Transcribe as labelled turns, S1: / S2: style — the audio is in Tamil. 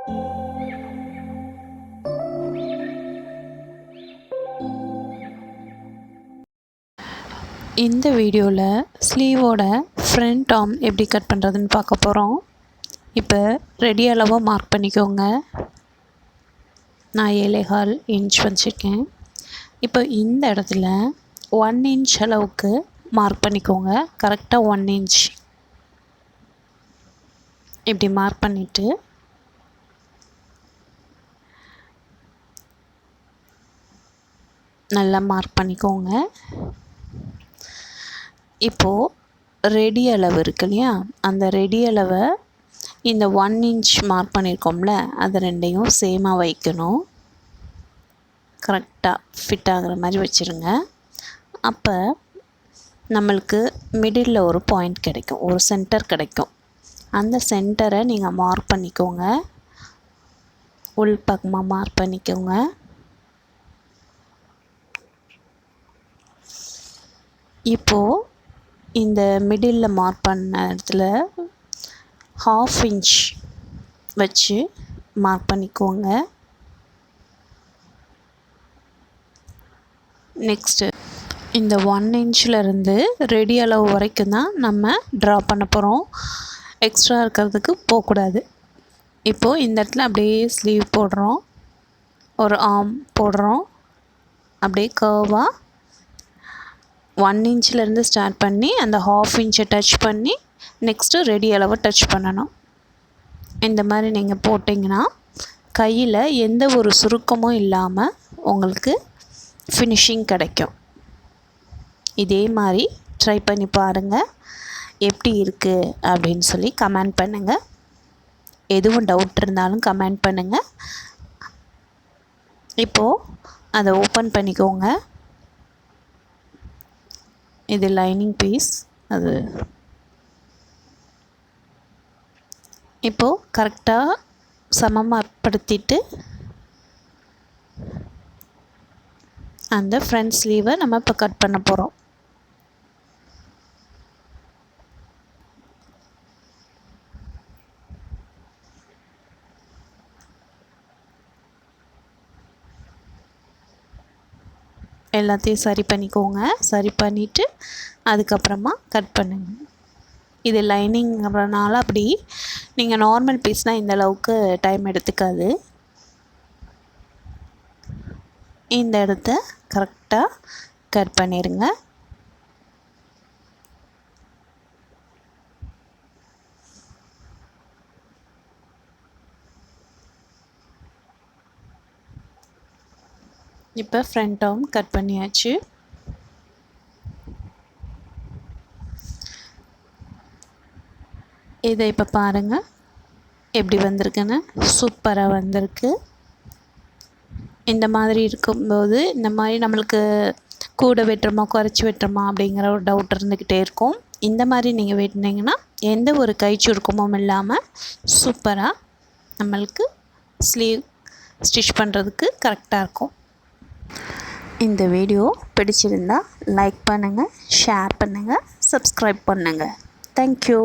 S1: இந்த வீடியோவில் ஸ்லீவோட ஃப்ரண்ட் ஆர்ம் எப்படி கட் பண்ணுறதுன்னு பார்க்க போகிறோம். இப்போ ரெடி அளவை மார்க் பண்ணிக்கோங்க. நான் 7.25 இன்ச் வச்சுருக்கேன். இப்போ இந்த இடத்துல 1 இன்ச் அளவுக்கு மார்க் பண்ணிக்கோங்க. கரெக்டாக 1 இன்ச் இப்படி மார்க் பண்ணிவிட்டு நல்லா மார்க் பண்ணிக்கோங்க. இப்போது ரெடி அளவு இருக்கு இல்லையா, அந்த ரெடி அளவை இந்த 1 இன்ச் மார்க் பண்ணியிருக்கோம்ல, அது ரெண்டையும் சேமாக வைக்கணும். கரெக்டாக ஃபிட் ஆகிற மாதிரி வச்சுருங்க. அப்போ நம்மளுக்கு மிடில் ஒரு பாயிண்ட் கிடைக்கும், ஒரு சென்டர் கிடைக்கும். அந்த சென்டரை நீங்கள் மார்க் பண்ணிக்கோங்க. உள் பக்கமாக மார்க் பண்ணிக்கோங்க. இப்போது இந்த மிடில் மார்க் பண்ண இடத்துல 1/2 இன்ச் வச்சு மார்க் பண்ணிக்கோங்க. நெக்ஸ்ட்டு இந்த 1 இன்ச்சிலேருந்து ரெடி அளவு வரைக்கும் தான் நம்ம ட்ரா பண்ண போகிறோம். எக்ஸ்ட்ரா இருக்கிறதுக்கு போகக்கூடாது. இப்போது இந்த இடத்துல அப்படியே ஸ்லீவ் போடுறோம், ஒரு ஆர்ம் போடுறோம். அப்படியே கர்வாக 1 இன்ச்சிலேருந்து ஸ்டார்ட் பண்ணி அந்த 1/2 இன்ச்சை டச் பண்ணி நெக்ஸ்ட்டு ரெடி அளவை டச் பண்ணணும். இந்த மாதிரி நீங்கள் போட்டிங்கன்னா கையில் எந்த ஒரு சுருக்கமும் இல்லாமல் உங்களுக்கு ஃபினிஷிங் கிடைக்கும். இதே மாதிரி ட்ரை பண்ணி பாருங்கள். எப்படி இருக்குது அப்படின்னு சொல்லி கமெண்ட் பண்ணுங்கள். எதுவும் டவுட் இருந்தாலும் கமெண்ட் பண்ணுங்கள். இப்போது அதை ஓப்பன் பண்ணிக்கோங்க. இது லைனிங் பீஸ். அது இப்போது கரெக்டாக சமப்படுத்திட்டு அந்த ஃப்ரண்ட் ஸ்லீவை நம்ம இப்போ கட் பண்ண போகிறோம். எல்லாத்தையும் சரி பண்ணிக்கோங்க. சரி பண்ணிவிட்டு அதுக்கப்புறமா கட் பண்ணுங்க. இது லைனிங்கிறனால அப்படி நீங்கள் நார்மல் பீஸ்னால் இந்த அளவுக்கு டைம் எடுத்துக்காது. இந்த இடத்த கரெக்டாக கட் பண்ணிடுங்க. இப்போ ஃப்ரண்ட் ஆர்ம் கட் பண்ணியாச்சு. இதை இப்போ பாருங்கள் எப்படி வந்திருக்குன்னு. சூப்பராக வந்திருக்கு. இந்த மாதிரி இருக்கும்போது இந்த மாதிரி நம்மளுக்கு கூட வெட்டுறோமா குறைச்சி வெட்டுறோமா அப்படிங்கிற ஒரு டவுட் இருந்துக்கிட்டே இருக்கும். இந்த மாதிரி நீங்கள் வெட்டினீங்கன்னா எந்த ஒரு கை சுருக்கமும் இல்லாமல் சூப்பராக நம்மளுக்கு ஸ்லீவ் ஸ்டிச் பண்ணுறதுக்கு கரெக்டாக இருக்கும். இந்த வீடியோ பிடிச்சிருந்தா லைக் பண்ணுங்கள், ஷேர் பண்ணுங்கள், சப்ஸ்கிரைப் பண்ணுங்கள். தேங்க்யூ.